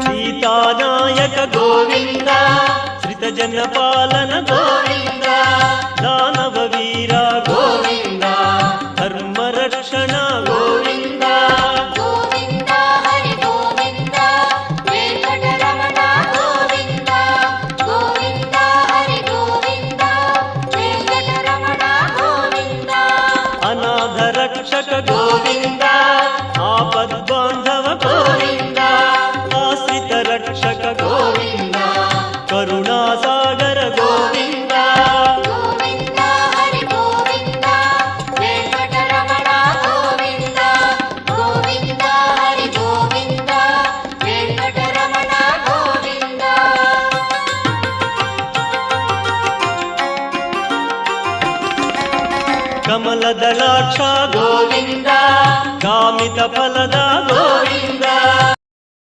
సీతానాయక గోవింద శ్రితజన పాలన గోవింద దానవ వీర గోవింద ధర్మరక్షణ గోవింద గోవింద హరి గోవింద వెంకటరమణ గోవింద గోవింద హరి గోవింద వెంకటరమణ గోవింద అనాథ రక్షక గోవింద ఆపద్బాంధవ గోవింద ఆశ్రిత రక్షక గోవింద కరుణాసాగర గోవింద గోవింద హరి గోవింద వెంకటరమణ గోవింద గోవింద హరి గోవింద వెంకటరమణ గోవింద కమలదళాక్ష గోవింద కామిత ఫలద గోవింద